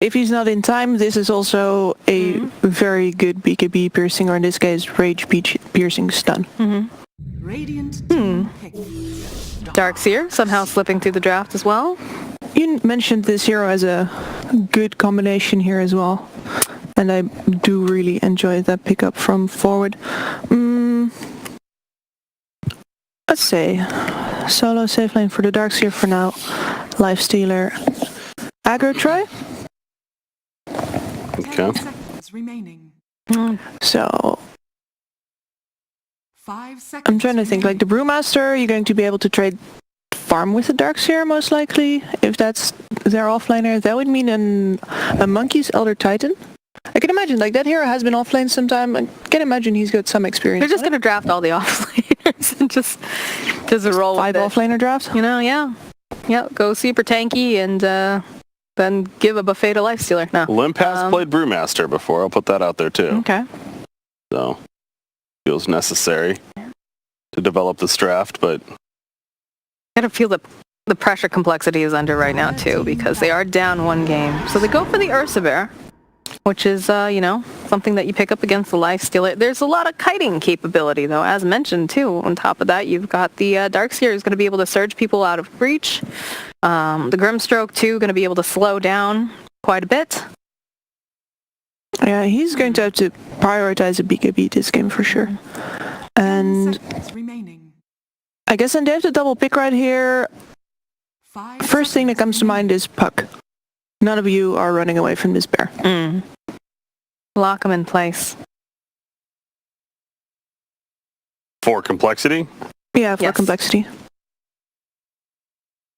if he's not in time, this is also a very good BKB piercing, or in this case, rage piercing stun. Radiant Darkseer somehow slipping through the draft as well. You mentioned this hero as a good combination here as well, and I do really enjoy that pickup from forward. Let's say solo safe lane for the Darkseer for now. Lifestealer aggro try. Okay. Seconds remaining. So 5 seconds. I'm trying to think, like the Brewmaster, you're going to be able to trade farm with the Darkseer most likely, if that's their offlaner. That would mean a Monkey's Elder Titan. I can imagine, like, that hero has been offlane sometime. I can imagine he's got some experience. They're just going to draft all the offlaners and just roll 5 with it. offlaner drafts? You know, yeah. Yeah, go super tanky and then give a buffet to Lifestealer. No. Limp has played Brewmaster before. I'll put that out there too. Okay. So, feels necessary to develop this draft, but I gotta feel the pressure compLexity is under right now too, because they are down 1 game. So they go for the Ursa Bear, which is, you know, something that you pick up against the Lifestealer. There's a lot of kiting capability, though, as mentioned, too. On top of that, you've got the Darkseer who's going to be able to surge people out of breach. The Grimstroke, too, going to be able to slow down quite a bit. Yeah, he's going to have to prioritize a BKB this game for sure. And I guess then they have to double pick right here. First thing that comes to mind is Puck. None of you are running away from this bear. Lock him in place. for compLexity? Yeah, for compLexity.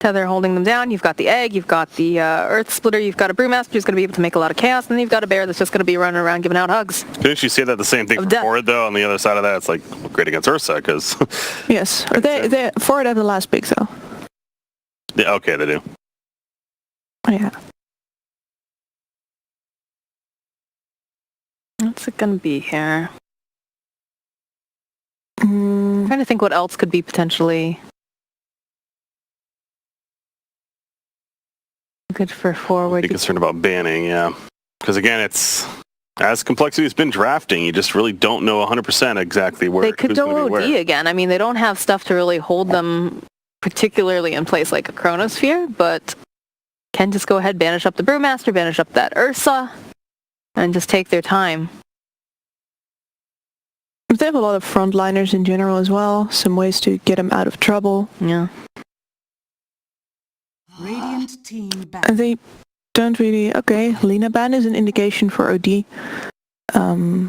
Tether holding them down. You've got the egg, you've got the earth splitter, you've got a brewmaster who's going to be able to make a lot of chaos, and then you've got a bear that's just going to be running around giving out hugs. Didn't you say that the same thing for forward, though? On the other side of that, it's like great against Ursa, because... Yes. Or they forward have the last pick, though. Yeah, okay, they do. Yeah. What's it going to be here? I'm trying to think what else could be potentially good for forward. Be concerned about banning, yeah. Because again, it's as compLexity has been drafting, you just really don't know 100% exactly where they could go OD where. again. I mean, they don't have stuff to really hold them particularly in place like a Chronosphere, but can just go ahead, banish up the Brewmaster, banish up that Ursa, and just take their time. They have a lot of frontliners in general as well. Some ways to get them out of trouble. Yeah. Radiant team back. And they don't really... Okay, Lina ban is an indication for OD. I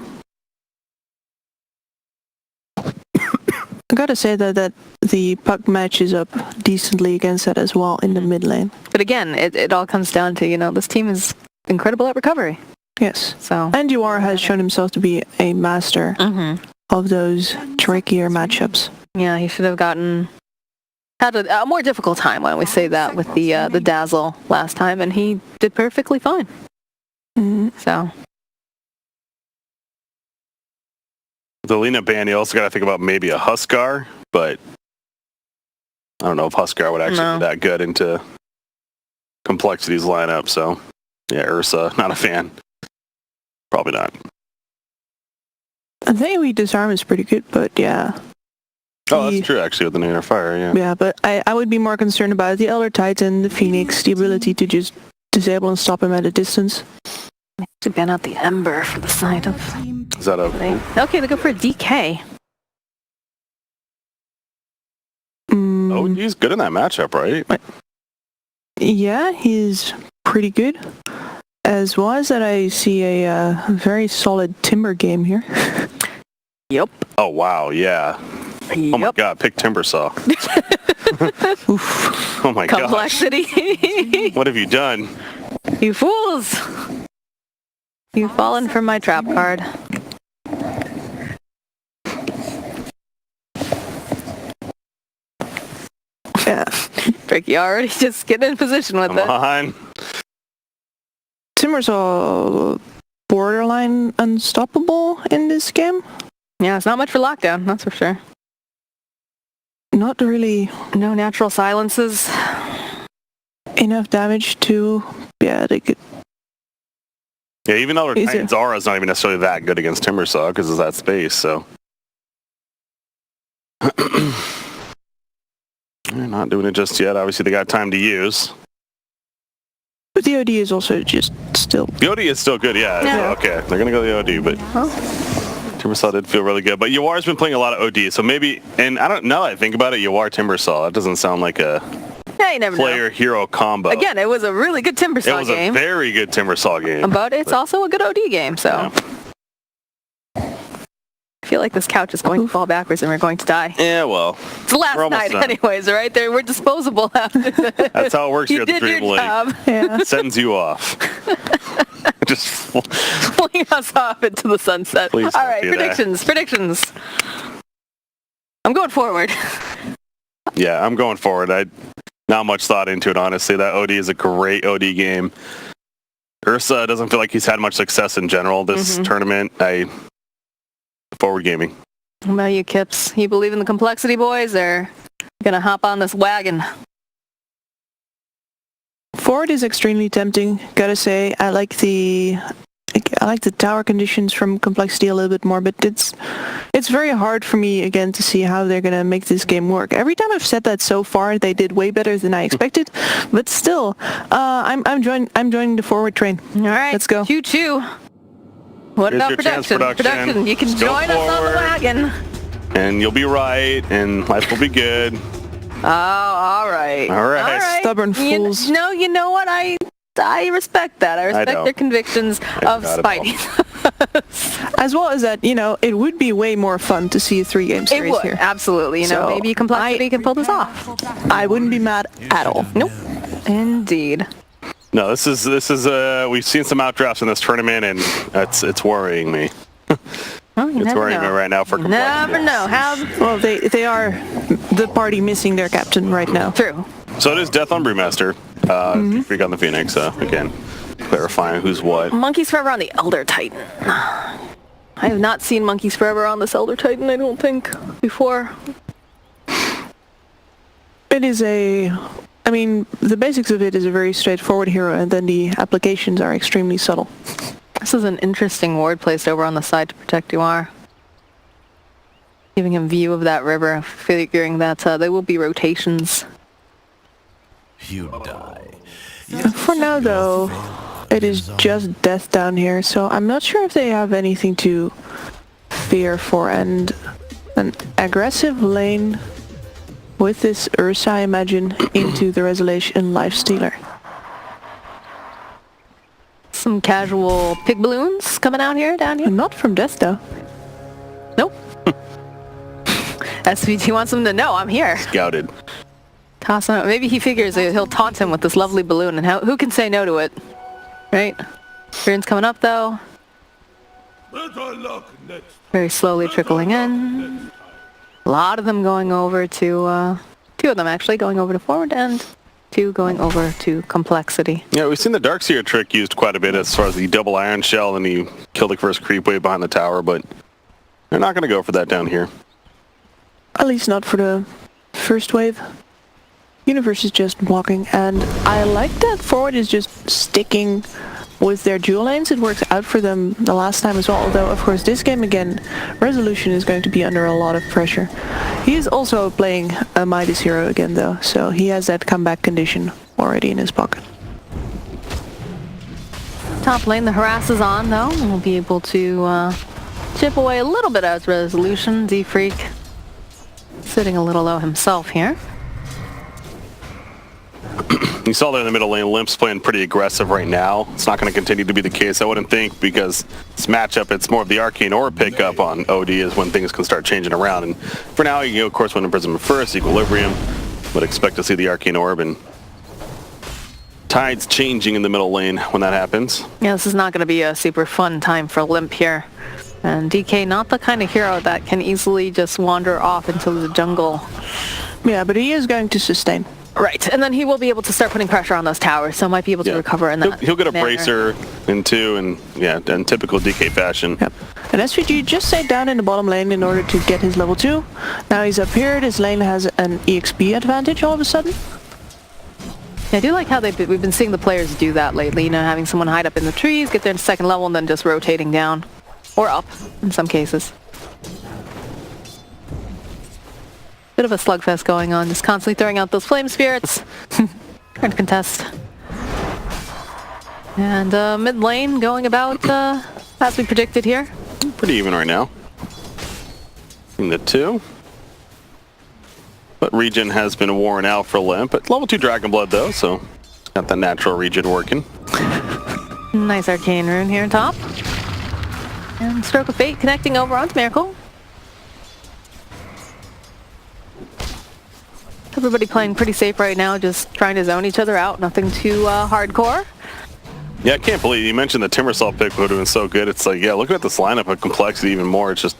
gotta say that the Puck matches up decently against that as well in the mid lane. But again, it all comes down to, you know, this team is incredible at recovery. Yes. So. And Uar has shown himself to be a master of those trickier matchups. Yeah, he should have had a more difficult time, why don't we say that, with the Dazzle last time, and he did perfectly fine. So. The Lina ban, you also got to think about maybe a Huskar, but I don't know if Huskar would actually be that good into compLexity's lineup, so yeah, Ursa, not a fan. Probably not. I think we disarm is pretty good, but yeah. Oh, that's true, actually, with the Inner Fire, yeah. Yeah, but I would be more concerned about the Elder Titan, the Phoenix, the ability to just disable and stop him at a distance. To ban out the Ember for the side of... Is that Okay, they go for a DK. Oh, he's good in that matchup, right? Yeah, he's pretty good. As well as that, I see a very solid Timber game here. Yep. Oh, wow, yeah. Oh my god, pick Timbersaw. Oh my god. compLexity. What have you done? You fools! You've fallen for my trap card. Yeah. Tricky already just getting in position with it. Come on. Timber's all borderline unstoppable in this game. Yeah, it's not much for lockdown, that's for sure. Not really. No natural silences. Enough damage to... Yeah, they could Yeah, even though Zara's not even necessarily that good against Timbersaw because of that space, so. They're not doing it just yet. Obviously, they got time to use. But the OD is also just still... The OD is still good, yeah. Yeah. Okay, they're going to go the OD, but Timbersaw did feel really good. But Yawar's been playing a lot of OD, so maybe... And I don't know, I think about it, Yawar Timbersaw. That doesn't sound like a Yeah, you never know. player-hero combo. Again, it was a really good Timbersaw game. It was a very good Timbersaw game. But it's also a good OD game, so... Yeah. I feel like this couch is going to fall backwards and we're going to die. Yeah, well. It's the last we're almost night done. anyways, right? We're disposable after this. That's how it works here You at the did your DreamLeague. job. Yeah. Sends you off. Just Fling us off into the sunset. Please All don't right, do that. predictions. I'm going forward. Yeah, I'm going forward. I not much thought into it, honestly. That OD is a great OD game. Ursa doesn't feel like he's had much success in general this tournament. Forward gaming. What about you, Kips? You believe in the complexity, boys, or gonna hop on this wagon? Forward is extremely tempting, gotta say. I like the tower conditions from complexity a little bit more, but it's very hard for me again to see how they're gonna make this game work. Every time I've said that so far, they did way better than I expected, but still, I'm joining the forward train. All right, Let's go. Choo-choo. What Here's about your chance, production. You can Go join us on the forward. wagon. And you'll be right, and life will be good. Oh, all right. All right. Stubborn fools. You know what? I respect that. I respect know. their convictions of got it Spidey. As well as that, it would be way more fun to see a 3-game It series would, here. absolutely. So, Maybe complexity can pull this off. I wouldn't be mad at all. Nope. Indeed. No, this is we've seen some outdrafts in this tournament, and it's worrying me. Well, you It's never worrying know. me right now for complexity. Never know. Well, they are the party missing their captain right now. True. So it is Death on Brewmaster. Freak on the Phoenix. Again, clarifying who's what. Monkeys Forever on the Elder Titan. I have not seen Monkeys Forever on this Elder Titan, I don't think, before. It is the basics of it is a very straightforward hero, and then the applications are extremely subtle. This is an interesting ward placed over on the side to protect Duar. Giving him view of that river, figuring that there will be rotations. You die. For now, though, it is just death down here, so I'm not sure if they have anything to fear for, and an aggressive lane with this Ursa, I imagine, into the Resolution Lifestealer. Some casual pig balloons coming out here, down here. Not from death, though. Nope. SVT wants him to know I'm here. Scouted. Toss him. Maybe he figures he'll taunt him with this lovely balloon, and who can say no to it? Right? Rune's coming up, though. Very slowly trickling in. A lot of them going over to, two of them actually, going over to forward, and two going over to complexity. Yeah, we've seen the Darkseer trick used quite a bit as far as the double iron shell, and he killed the first creep wave behind the tower, but they're not going to go for that down here. At least not for the first wave. Universe is just walking, and I like that forward is just sticking with their dual lanes. It works out for them the last time as well, although of course this game again, Resolution is going to be under a lot of pressure. He is also playing a Midas hero again though, so he has that comeback condition already in his pocket. Top lane, the harass is on though. We'll be able to chip away a little bit as Resolution. D-Freak sitting a little low himself here. You saw there in the middle lane, Limp's playing pretty aggressive right now. It's not going to continue to be the case, I wouldn't think, because this matchup, it's more of the Arcane Orb pickup on OD is when things can start changing around. And for now, you of course, win Imprisonment first, Equilibrium, but expect to see the Arcane Orb and tides changing in the middle lane when that happens. Yeah, this is not going to be a super fun time for Limp here. And DK, not the kind of hero that can easily just wander off into the jungle. Yeah, but he is going to sustain. Right, and then he will be able to start putting pressure on those towers, so might be able to recover in that He'll get a manner. bracer in two, and yeah, in typical DK fashion. Yep. And SVG just stayed down in the bottom lane in order to get his level 2. Now he's up here, this lane has an EXP advantage all of a sudden. I do like how we've been seeing the players do that lately, you know, having someone hide up in the trees, get their second level, and then just rotating down. Or up, in some cases. Bit of a slugfest going on, just constantly throwing out those flame spirits. Trying to contest. And mid lane going about as we predicted here. Pretty even right now. In the two. But regen has been worn out for Limp. But level 2 Dragon Blood though, so it's got the natural regen working. Nice arcane rune here on top. And Stroke of Fate connecting over onto Miracle. Everybody playing pretty safe right now, just trying to zone each other out, nothing too hardcore. Yeah, I can't believe you mentioned the Timbersaw pick would have been so good. It's like, yeah, look at this lineup of complexity even more. It's just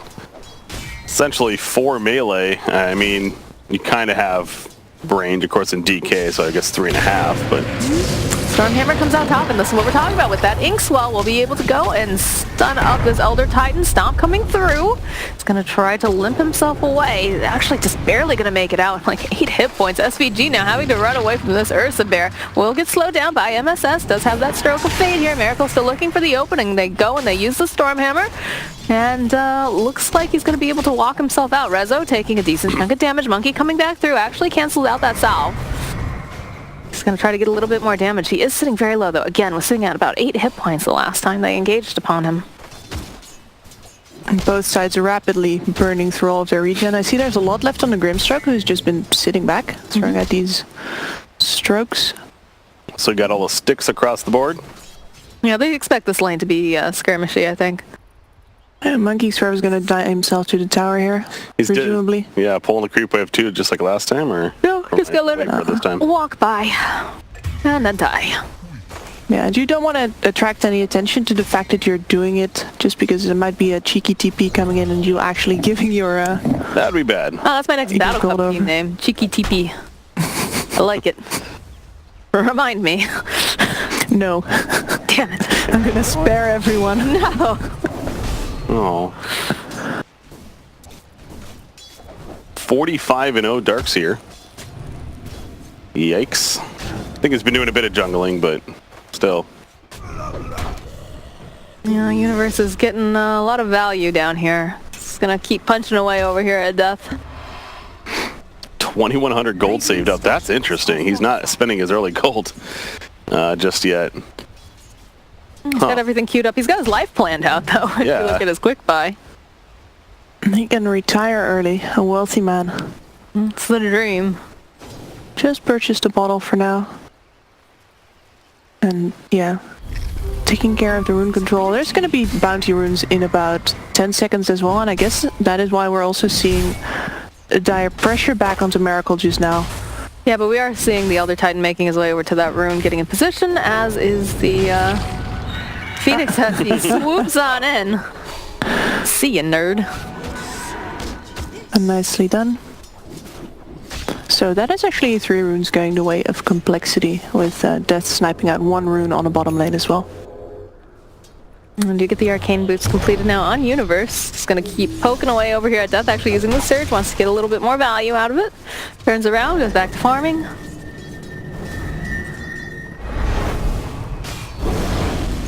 essentially 4 melee. I mean, you kind of have range, of course, in DK, so I guess 3.5, but... Stormhammer comes out top, and this is what we're talking about. With that Ink Swell, we'll be able to go and stun up this Elder Titan. Stomp coming through. It's going to try to limp himself away. Actually, just barely going to make it out. Like 8 hit points. SVG now having to run away from this Ursa Bear. Will get slowed down by MSS. Does have that Stroke of Fate here. Miracle still looking for the opening. They go and they use the Stormhammer. And looks like he's going to be able to walk himself out. Rezo taking a decent chunk of damage. Monkey coming back through. Actually canceled out that salve. He's going to try to get a little bit more damage. He is sitting very low, though. Again, was sitting at about 8 hit points the last time they engaged upon him. And both sides are rapidly burning through all of their regen. I see there's a lot left on the Grimstroke, who's just been sitting back, throwing out these strokes. So you got all the sticks across the board? Yeah, they expect this lane to be skirmishy, I think. Monkey Swerve's going to die himself to the tower here, presumably. Yeah, pulling the creep wave too, just like last time, or? No, just gonna let it this time? walk by and then die. Yeah, and you don't want to attract any attention to the fact that you're doing it, just because there might be a cheeky TP coming in and you actually giving your... That'd be bad. Oh, that's my next Battle Cup team name. Cheeky TP. I like it. Remind me. No. Damn it. I'm going to spare everyone. No. Oh. 45-0 Darkseer. Yikes. I think he's been doing a bit of jungling, but still. Yeah, Universe is getting a lot of value down here. It's gonna keep punching away over here at death. 2,100 gold saved up. That's interesting. He's not spending his early gold just yet. He's got everything queued up. He's got his life planned out, though, if you look at his quick buy. He can retire early. A wealthy man. It's the dream. Just purchased a bottle for now. And, yeah. Taking care of the rune control. There's going to be bounty runes in about 10 seconds as well, and I guess that is why we're also seeing a dire pressure back onto Miracle just now. Yeah, but we are seeing the Elder Titan making his way over to that rune, getting in position, as is the Phoenix as he swoops on in. See ya, nerd. And nicely done. So that is actually 3 runes going the way of complexity, with Death sniping out 1 rune on the bottom lane as well. And you get the arcane boots completed now on Universe. Just gonna keep poking away over here at Death, actually using the Surge, wants to get a little bit more value out of it. Turns around, goes back to farming.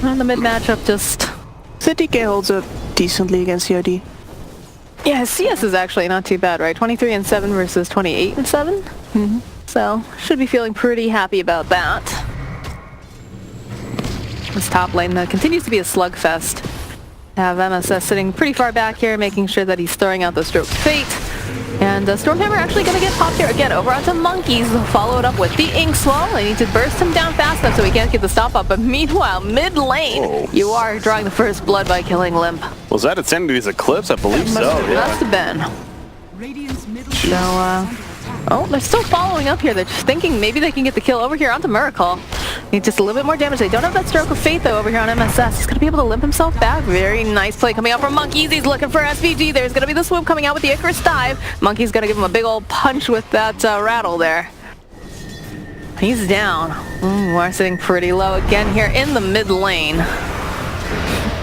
And the mid matchup just... The DK holds up decently against COD. Yeah, CS is actually not too bad, right? 23-7 versus 28-7. Mm-hmm. So, should be feeling pretty happy about that. This top lane continues to be a slugfest. Have MSS sitting pretty far back here, making sure that he's throwing out the Stroke of Fate. And Stormhammer actually going to get popped here again over onto Monkeys. They'll follow it up with the Ink Swell. They need to burst him down fast enough so he can't get the stop up. But meanwhile, mid lane, you are drawing the first blood by killing Limp. Was that Ascendity's Eclipse? I believe so. Must have been. Radiant's middle So, oh, they're still following up here. They're just thinking maybe they can get the kill over here onto Miracle. Need just a little bit more damage. They don't have that Stroke of Fate, though, over here on MSS. He's going to be able to limp himself back. Very nice play coming out from Monkeys. He's looking for SVG. There's going to be the swoop coming out with the Icarus dive. Monkey's going to give him a big old punch with that rattle there. He's down. We're sitting pretty low again here in the mid lane.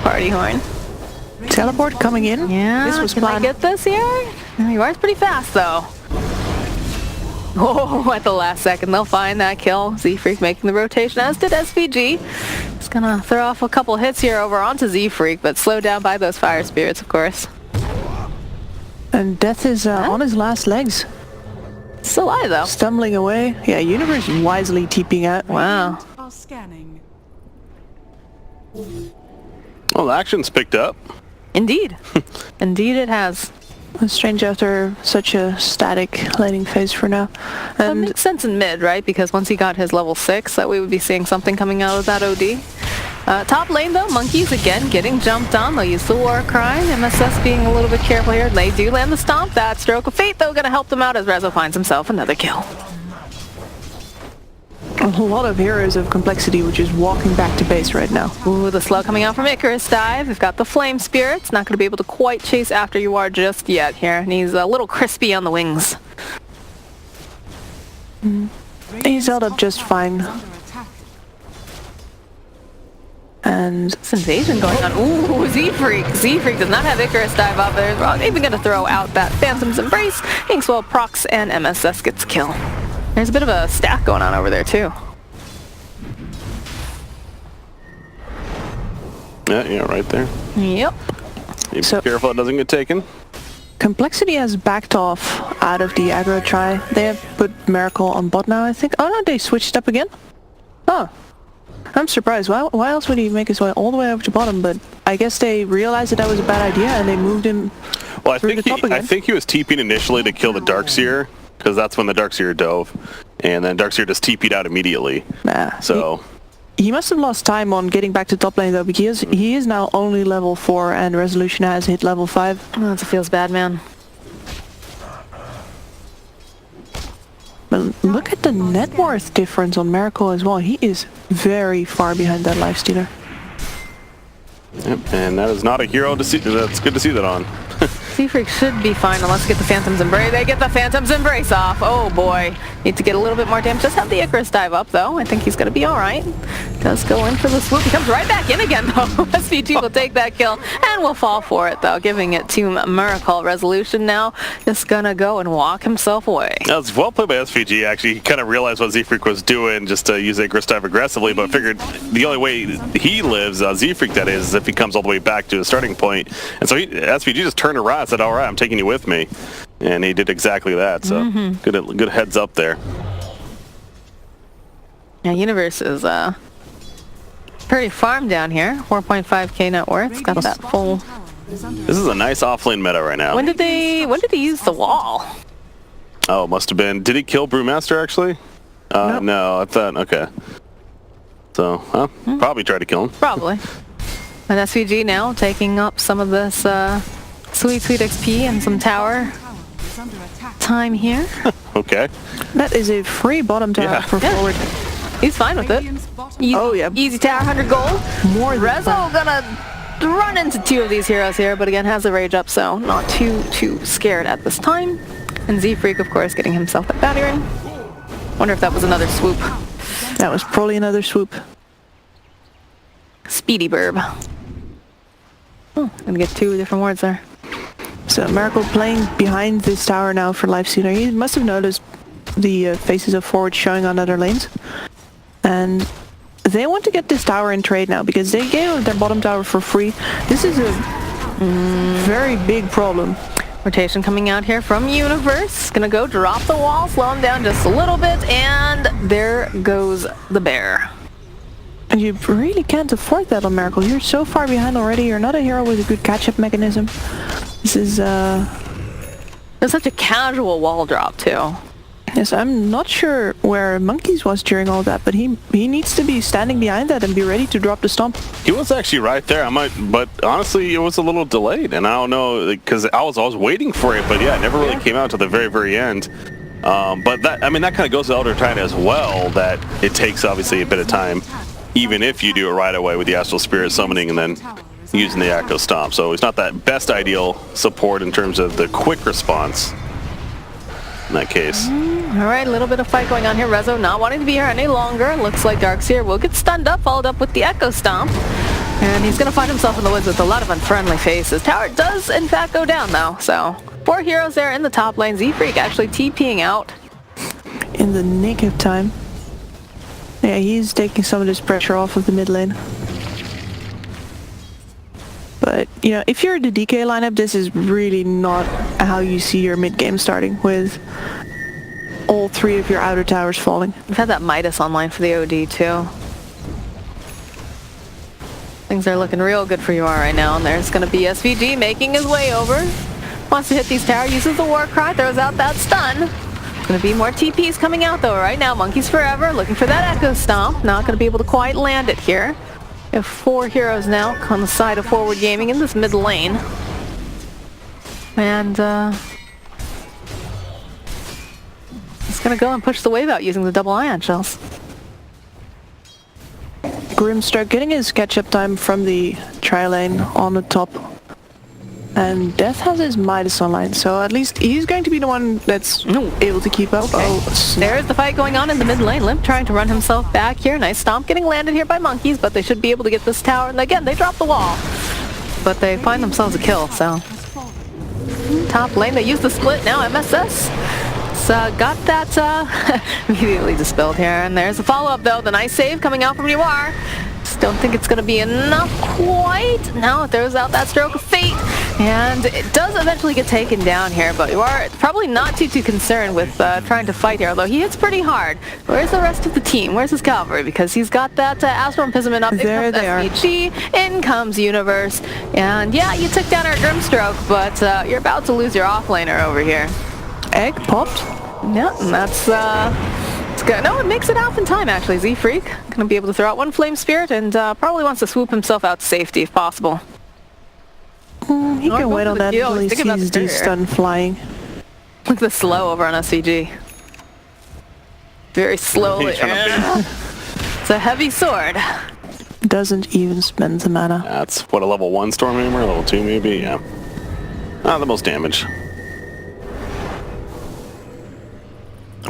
Party horn. Teleport coming in? Yeah, This was can I planned. get this here? You are pretty fast, though. Oh, at the last second, they'll find that kill. Z-Freak making the rotation, as did SVG. He's gonna throw off a couple hits here over onto Z-Freak, but slowed down by those fire spirits, of course. And Death is on his last legs. Still alive, though. Stumbling away. Yeah, Universe wisely TPing out. Wow. Are scanning. Well, the action's picked up. Indeed. Indeed it has. It's strange after such a static laning phase for now. That And makes sense in mid, right? Because once he got his level 6, that we would be seeing something coming out of that OD. Top lane, though, Monkeys again getting jumped on. They'll use the War Cry. MSS being a little bit careful here. They do land the Stomp. That Stroke of Fate, though, going to help them out as Rezo finds himself another kill. a lot of heroes of complexity, which is walking back to base right now. Ooh, the slow coming out from Icarus Dive. We've got the Flame Spirits. Not going to be able to quite chase after you are just yet here. And he's a little crispy on the wings. He's held up just fine. And This invasion going on. Ooh, Z-Freak. Z-Freak does not have Icarus Dive up there. We're even going to throw out that Phantom's Embrace. Inkswell procs and MSS gets kill. There's a bit of a stack going on over there too. Yeah, right there. Yep. Be So- careful it doesn't get taken. Complexity has backed off out of the aggro try. They have put Miracle on bot now, I think. Oh no, they switched up again? Oh. I'm surprised. Why else would he make his way all the way over to bottom? But I guess they realized that that was a bad idea and they moved him Well, through the top again. I think he was TP'd initially to kill the Darkseer, because that's when the Darkseer dove. And then Darkseer just TP'd out immediately. Nah. So, He must have lost time on getting back to top lane though, because he is now only level 4 and Resolution has hit level 5. Oh, that feels bad, man. But look at the net worth difference on Miracle as well. He is very far behind that Lifestealer. yep, and that is not a hero to see. That's good to see that on. Z-Freak should be fine unless get the Phantom's Embrace. They get the Phantom's Embrace off. Oh boy. Need to get a little bit more damage. Just have the Icarus Dive up though. I think he's going to be alright. Does go in for the swoop. He comes right back in again though. SVG will take that kill and will fall for it though, giving it to Miracle. Resolution now just going to go and walk himself away. That was well played by SVG, actually. He kind of realized what Z-Freak was doing just to use Icarus Dive aggressively, but figured the only way he lives, Z-Freak that is if he comes all the way back to the starting point. And so SVG just turned around and said, all right, I'm taking you with me. And he did exactly that, so good heads up there. Yeah, Universe is pretty farmed down here. 4.5k net worth. It's got that full... This is a nice offlane meta right now. When did he use the wall? Oh, must have been. Did he kill Brewmaster, actually? Nope. No, I thought, okay. So, probably tried to kill him. Probably. And SVG now taking up some of this sweet XP and some tower time here. Okay. That is a free bottom tower Yeah. for Yeah. forward. He's fine with it. Easy, Oh, yeah. Easy tower, 100 gold. More than Rezo gonna run into two of these heroes here, but again has the rage up, so not too scared at this time. And Z-Freak, of course, getting himself a battering. Wonder if that was another swoop. That was probably another swoop. Speedy burb. Oh, gonna get two different words there. So Miracle playing behind this tower now for Lifestealer. He must have noticed the faces of forward showing on other lanes. And they want to get this tower in trade now because they gave their bottom tower for free. This is a very big problem. Rotation coming out here from Universe. Gonna go drop the wall, slow him down just a little bit, and there goes the bear. And you really can't afford that on Miracle. You're so far behind already. You're not a hero with a good catch-up mechanism. This is, It's such a casual wall drop, too. yes, I'm not sure where Monkeys was during all that, but he needs to be standing behind that and be ready to drop the stomp. He was actually right there. But honestly, it was a little delayed, and I don't know because I was waiting for it, but yeah, it never really came out to the very, very end. But that kind of goes to Elder Titan as well. That it takes obviously a bit of time, even if you do it right away with the Astral Spirit summoning and then using the Echo Stomp. So it's not that best ideal support in terms of the quick response in that case. All right, a little bit of fight going on here. Rezo not wanting to be here any longer. Looks like Darkseer will get stunned up, followed up with the Echo Stomp. And he's going to find himself in the woods with a lot of unfriendly faces. Tower does, in fact, go down, though. So, 4 heroes there in the top lane. Z-Freak actually TPing out. in the nick of time. Yeah, he's taking some of this pressure off of the mid lane. But, you know, if you're the DK lineup, this is really not how you see your mid game starting, with all three of your outer towers falling. We've had that Midas online for the OD too. Things are looking real good for UR right now, and there's going to be SVG making his way over. Wants to hit these towers, uses the war cry, throws out that stun. Going to be more TPs coming out though right now. Monkeys Forever looking for that Echo Stomp. Not going to be able to quite land it here. We have 4 heroes now on the side of Forward Gaming in this mid lane. And he's going to go and push the wave out using the double ion shells. Grimstroke getting his catch-up time from the tri-lane on the top. And Death has his Midas online, so at least he's going to be the one that's able to keep up. Okay. There's the fight going on in the mid lane. Limp trying to run himself back here. Nice stomp getting landed here by Monkeys, but they should be able to get this tower. And again, they drop the wall. But they find themselves a kill, so. Top lane, they use the split now. MSS got that immediately dispelled here. And there's a follow-up though. The nice save coming out from UR. Don't think it's going to be enough quite. Now it throws out that stroke of fate, and it does eventually get taken down here, but you are probably not too concerned with trying to fight here, although he hits pretty hard. Where's the rest of the team? Where's his cavalry? Because he's got that Astral Imprisonment up. There they are. SVG, in comes Universe, and yeah, you took down our Grimstroke, but you're about to lose your offlaner over here. Egg popped. Yeah, and that's good. No, it makes it out in time actually. Z-Freak gonna be able to throw out one Flame Spirit and probably wants to swoop himself out to safety if possible. He can wait on that until he sees the stun flying. Look at the slow over on SVG. Very slowly. It's a heavy sword. Doesn't even spend the mana. That's what, a level 1 Stormhammer, level 2 maybe, yeah. Not the most damage.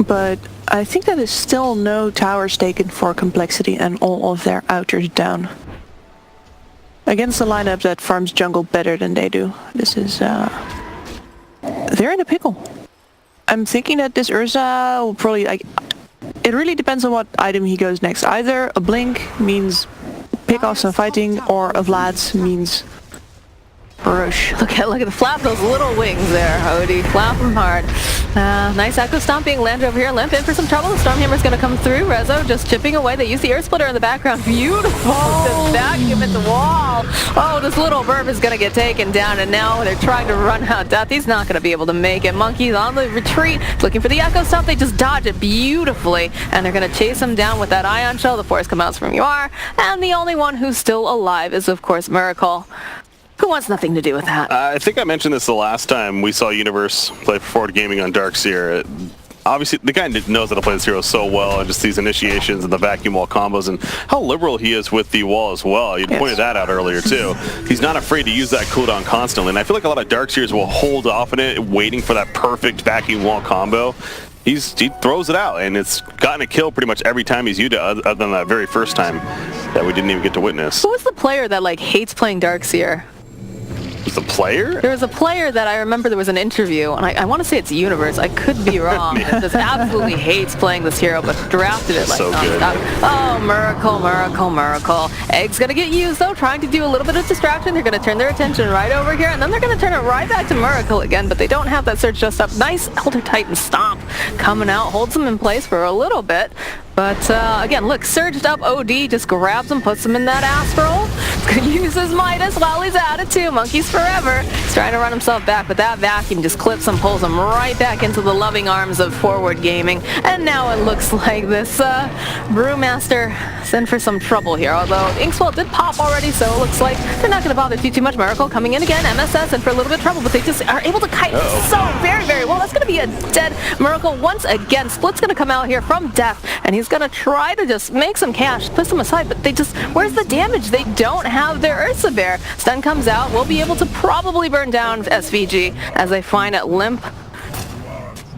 But I think that is still no towers taken for compLexity and all of their outers down. Against a lineup that farms jungle better than they do. This is, they're in a pickle. I'm thinking that this Urza will probably, like, it really depends on what item he goes next. Either a Blink means pick off some fighting, or a Vlad's means Baroche. Look at the flap those little wings there, Odie. Flap them hard. Nice Echo Stomp being landed over here. Limp in for some trouble. The Stormhammer's going to come through. Rezo just chipping away. They use the Earth Splitter in the background. Beautiful. Just vacuum at the wall. Oh, this little Verb is going to get taken down, and now they're trying to run out Death. He's not going to be able to make it. Monkeys on the retreat, looking for the Echo Stomp. They just dodge it beautifully, and they're going to chase him down with that Ion Shell. The force comes out from UR, and the only one who's still alive is, of course, Miracle, who wants nothing to do with that. I think I mentioned this the last time we saw Universe play Forward Gaming on Darkseer. Obviously, the guy knows how to play this hero so well, and just these initiations and the vacuum wall combos, and how liberal he is with the wall as well. You pointed that out earlier, too. He's not afraid to use that cooldown constantly, and I feel like a lot of Darkseers will hold off on it, waiting for that perfect vacuum wall combo. He throws it out, and it's gotten a kill pretty much every time he's used it, other than that very first time that we didn't even get to witness. Who was the player that, like, hates playing Darkseer? Was the player? There was a player that I remember there was an interview, and I want to say it's Universe. I could be wrong. Just absolutely hates playing this hero, but drafted it like so nonstop. Oh, Miracle, Miracle, Miracle. Egg's going to get used, though, trying to do a little bit of distraction. They're going to turn their attention right over here, and then they're going to turn it right back to Miracle again, but they don't have that surge just up. Nice Elder Titan stomp coming out, holds them in place for a little bit. But again, look, surged up OD just grabs him, puts him in that Astral. He's going to use his Midas while he's at it too. Monkeys Forever. He's trying to run himself back, but that vacuum just clips him, pulls him right back into the loving arms of Forward Gaming. And now it looks like this Brewmaster is in for some trouble here. Although Inkswell did pop already, so it looks like they're not going to bother too much. Miracle coming in again. MSS in for a little bit of trouble, but they just are able to kite so very well. That's going to be a dead Miracle once again. Split's going to come out here from Death, and he's going to try to just make some cash, push them aside, but they just, where's the damage? They don't have their Ursa Bear. Stun comes out, we'll be able to probably burn down SVG as they find it. Limp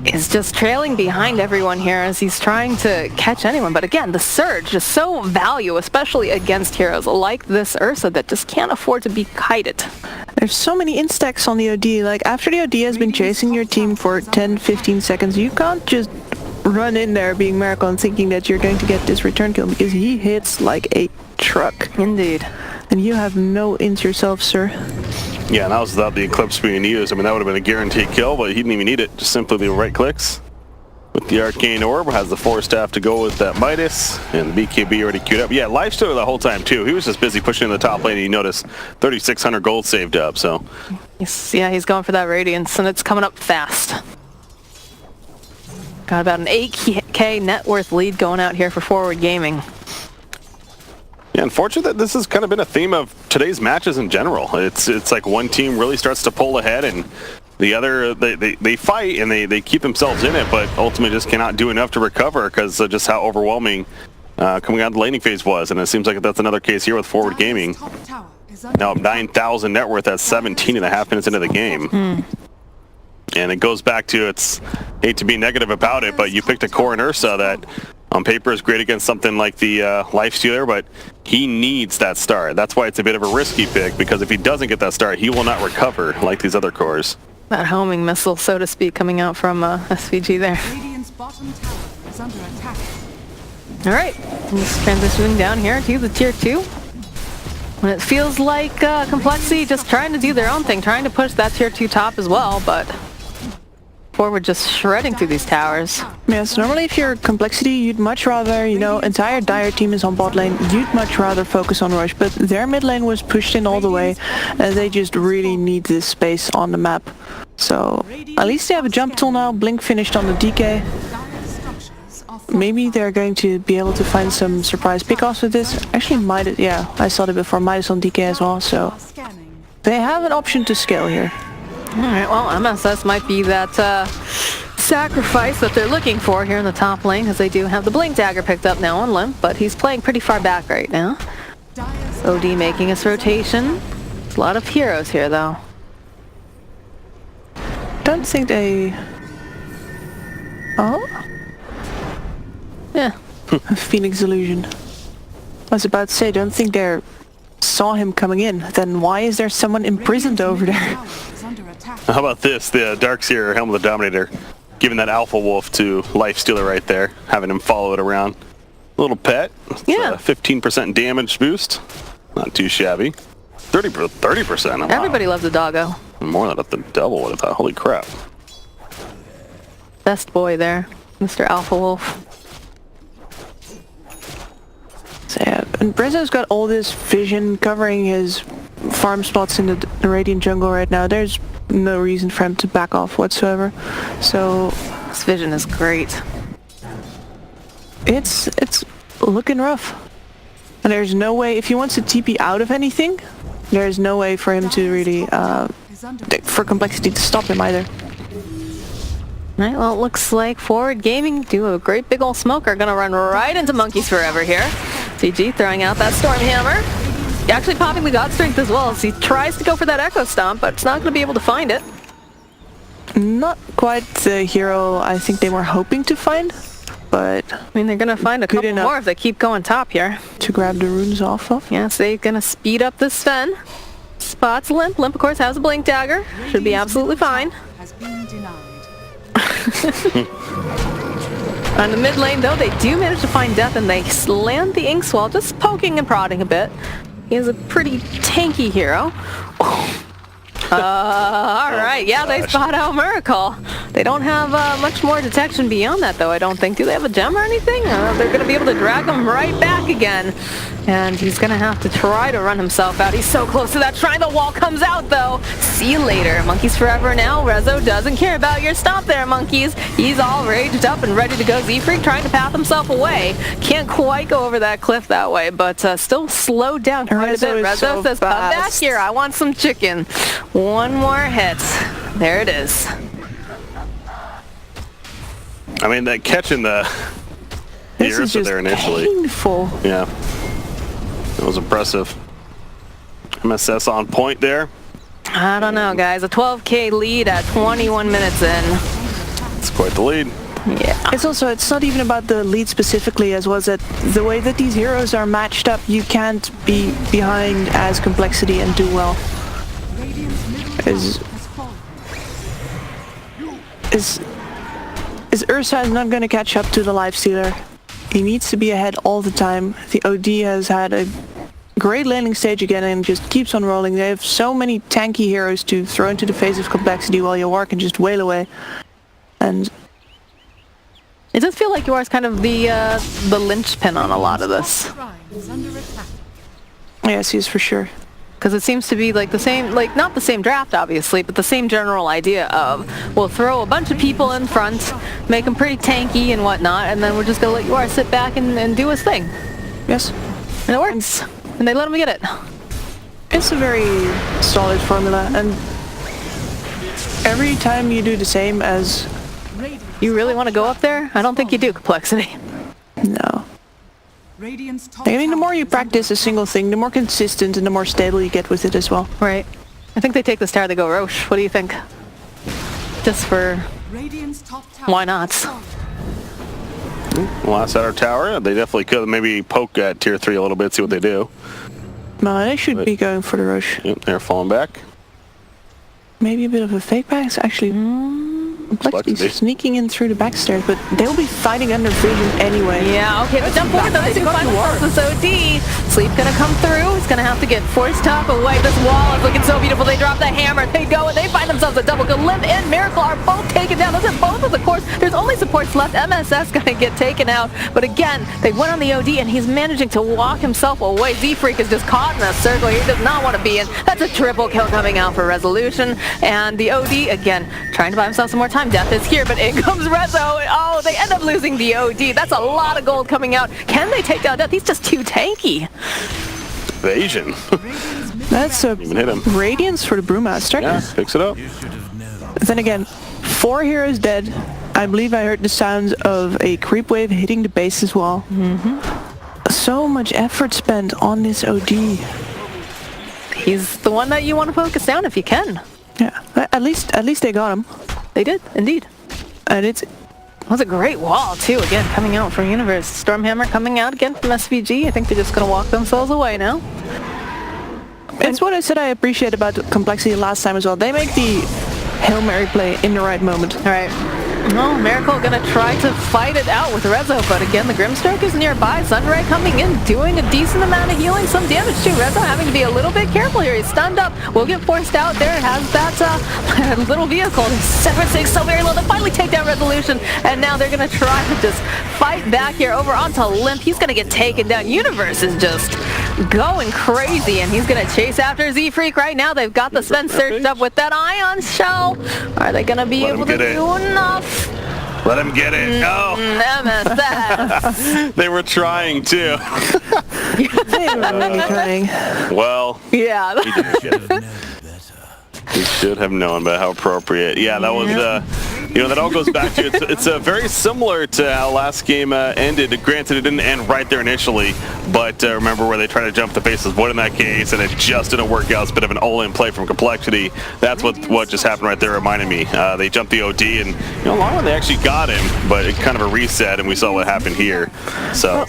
is just trailing behind everyone here as he's trying to catch anyone, but again, the surge is so value, especially against heroes like this Ursa that just can't afford to be kited. There's so many instacks on the OD. Like, after the OD has been chasing your team for 10-15 seconds, you can't just run in there being Miracle and thinking that you're going to get this return kill because he hits like a truck. Indeed. And you have no int yourself, sir. Yeah, and that was without the Eclipse being used. I mean, that would have been a guaranteed kill, but he didn't even need it. Just simply the right clicks. With the Arcane Orb, has the Force Staff to go with that Midas, and the BKB already queued up. Yeah, Lifestealer the whole time, too. He was just busy pushing in the top lane, and you notice 3,600 gold saved up, so. Yeah, he's going for that Radiance, and it's coming up fast. Got about an 8K net worth lead going out here for Forward Gaming. Yeah, unfortunate that this has kind of been a theme of today's matches in general. It's like one team really starts to pull ahead, and the other, they fight and they keep themselves in it, but ultimately just cannot do enough to recover because of just how overwhelming coming out of the laning phase was. And it seems like that's another case here with Forward Gaming. Now 9,000 net worth at 17.5 minutes into the game. And it goes back to, hate to be negative about it, but you picked a core in Ursa that on paper is great against something like the Lifestealer, but he needs that start. That's why it's a bit of a risky pick, because if he doesn't get that start, he will not recover like these other cores. That homing missile, so to speak, coming out from SVG there. Radiant's bottom tower is under attack. All right, just transitioning down here to the tier 2. When it feels like compLexity just trying to do their own thing, trying to push that tier 2 top as well, but Forward just shredding through these towers. Yes, normally if you're compLexity, you'd much rather, entire Dire team is on bot lane, you'd much rather focus on rush, but their mid lane was pushed in all the way, and they just really need this space on the map. So, at least they have a jump tool now, Blink finished on the DK. Maybe they're going to be able to find some surprise pickoffs with this. Actually, Midas, yeah, I saw it before, Midas on DK as well, so they have an option to scale here. Alright, well, MSS might be that sacrifice that they're looking for here in the top lane, because they do have the Blink Dagger picked up now on Limp, but he's playing pretty far back right now. OD making his rotation. There's a lot of heroes here, though. Don't think they... Oh? Yeah. Phoenix Illusion. I was about to say, don't think they saw him coming in. Then why is there someone imprisoned over there? How about this? The Darkseer, Helm of the Dominator, giving that Alpha Wolf to Lifestealer right there, having him follow it around. Little pet. Yeah. 15% damage boost. Not too shabby. 30%. Wow. Everybody loves a doggo. More than the devil would have thought. Holy crap. Best boy there, Mr. Alpha Wolf. So yeah, and Brezzo's got all this vision covering his farm spots in the Radiant jungle right now. There's no reason for him to back off whatsoever. So This vision is great. it's looking rough. And there's no way, if he wants to TP out of anything, there's no way for him to really, for compLexity to stop him either. Right, well, it looks like Forward Gaming do a great big old smoker. Gonna run right into Monkeys Forever here. CG throwing out that Storm Hammer. Actually popping the God Strength as well as he tries to go for that Echo Stomp, but it's not gonna be able to find it. Not quite the hero I think they were hoping to find, but... I mean, they're gonna find a couple enough. more if they keep going top here. To grab the runes off of. Yeah, so they're gonna speed up this Sven. Spots Limp. Limp, of course, has a Blink Dagger. Should be absolutely fine. Has been denied. On the mid lane, though, they do manage to find Death, and they land the Inkswell, just poking and prodding a bit. He is a pretty tanky hero. Alright, yeah, they spot out Miracle. They don't have much more detection beyond that, though, I don't think. Do they have a gem or anything? They're going to be able to drag him right back again. And he's going to have to try to run himself out. He's so close to that shrine. The wall comes out, though. See you later. Monkeys Forever now. Rezo doesn't care about your stop there, Monkeys. He's all raged up and ready to go. Z-Freak trying to path himself away. Can't quite go over that cliff that way, but still slowed down quite a bit. Rezo says, come back here. I want some chicken. One more hit. There it is. I mean, that catch in the This is Ursa just there initially. painful. Yeah. That was impressive. MSS on point there. I don't know, guys. A 12K lead at 21 minutes in. It's quite the lead. Yeah. It's not even about the lead specifically, as was it the way that these heroes are matched up. You can't be behind as compLexity and do well. His Ursa is not going to catch up to the lifestealer. He needs to be ahead all the time. The OD has had a great landing stage again and just keeps on rolling. They have so many tanky heroes to throw into the face of complexity while Yawar can just wail away. And it does feel like Yawar is kind of the linchpin on a lot of this. Shrine is under attack. yes, he is for sure. Because it seems to be like the same, like not the same draft obviously, but the same general idea of we'll throw a bunch of people in front, make them pretty tanky and whatnot, and then we're just going to let Yawar sit back and do his thing. Yes. And it works. And they let him get it. It's a very solid formula, and every time you do the same as... You really want to go up there? I don't think you do, complexity. No. Radiant's top I mean, the tower more you is practice a single thing, the more consistent and the more stable you get with it as well. Right. I think they take this tower, they go Roche. What do you think? Just for... under- Radiant's top tower Why not? is falling. Last at our tower, they definitely could maybe poke at tier 3 a little bit, see what they do. No, they should be going for the rush. Yep, they're falling back. Maybe a bit of a fake back, actually. Complexity's Complexity. sneaking in through the backstairs, but they'll be fighting under vision anyway. Yeah, okay, but jump forward though, they do find themselves this OD. Sleep gonna come through, he's gonna have to get forced up away. This wall is looking so beautiful, they drop the hammer, they go and they find themselves a double kill. Limp and Miracle are both taken down. Those are both of the course. There's only supports left. MSS gonna get taken out, but again, they went on the OD and he's managing to walk himself away. Z-Freak is just caught in a circle he does not want to be in. That's a triple kill coming out for Resolution, and the OD, again, trying to buy himself some more time. Death is here, but in comes Rezo. Oh, they end up losing the OD. That's a lot of gold coming out. Can they take down Death? He's just too tanky. Evasion. That's a Even hit him. radiance for the Brewmaster. Yeah, picks it up. Then again, 4 heroes dead. I believe I heard the sounds of a creep wave hitting the base as well. So much effort spent on this OD. He's the one that you want to focus down if you can. Yeah, at least they got him. They did, indeed. And it's That was a great wall, too, again, coming out from Universe. Stormhammer coming out again from SVG. I think they're just going to walk themselves away now. It's what I said I appreciate about complexity last time as well. They make the Hail Mary play in the right moment. All right. Well, Miracle gonna try to fight it out with Rezo, but again, the Grimstroke is nearby. Sunray coming in, doing a decent amount of healing, some damage too. Rezo having to be a little bit careful here. He's stunned up, will get forced out there. Has that little vehicle. 7-6, so very low. They finally take down Resolution, and now they're gonna try to just fight back here over onto Limp. He's gonna get taken down. Universe is just going crazy, and he's gonna chase after Z-Freak right now. They've got the Sven searched up with that Ion Shell. Are they gonna be able to do enough? Let him get it. No. MSS. They were trying to. They were really trying. Well, Yeah. we should have known about how appropriate. Yeah, that was, that all goes back to, it's very similar to how last game ended. Granted, it didn't end right there initially, but remember where they tried to jump the face of Wood in that case, and it just didn't work out. It's a bit of an all-in play from complexity. That's what just happened right there reminded me. They jumped the OD, and long run they actually got him, but it kind of a reset, and we saw what happened here. So.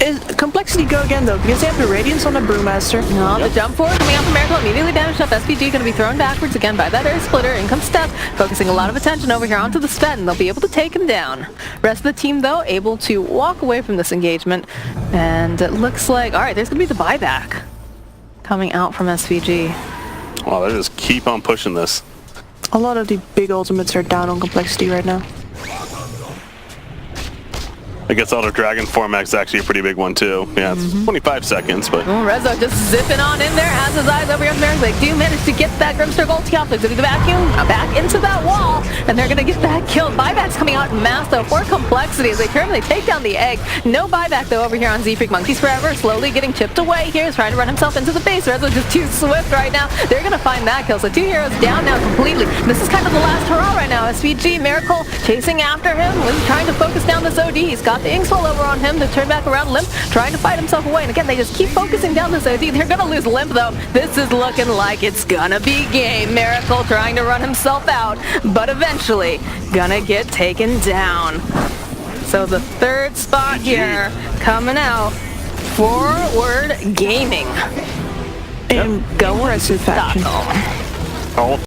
Is complexity go again though, because they have the radiance on the Brewmaster. No, the jump forward coming out from Miracle immediately damaged up. SPG going to be thrown backwards again by that air splitter. In comes Steph, focusing a lot of attention over here onto the Sven, and they'll be able to take him down. Rest of the team, though, able to walk away from this engagement, and it looks like, all right, there's going to be the buyback coming out from SVG. Wow, they just keep on pushing this. A lot of the big ultimates are down on complexity right now. I guess Elder Dragon format is actually a pretty big one too. Yeah, it's 25 seconds, but... Oh, Rezo just zipping on in there, has his eyes over here on Miracle. They do manage to get that Grimstroke ulti off. They're going to vacuum back into that wall, and they're going to get that killed. Buyback's coming out in mass, though, for complexity as they turn and they take down the egg. No buyback, though, over here on Z-Freak. Monkeys Forever slowly getting chipped away here. He's trying to run himself into the base. Rezo just too swift right now. They're going to find that kill. So 2 heroes down now completely. This is kind of the last hurrah right now. SVG, Miracle chasing after him. He's trying to focus down this OD. He's got the Inkswell over on him to turn back around. Limp trying to fight himself away, and again they just keep focusing down this OD. They're gonna lose Limp though. This is looking like it's gonna be game. Miracle trying to run himself out, but eventually gonna get taken down. So the third spot here coming out, Forward Gaming. Impressive faction. All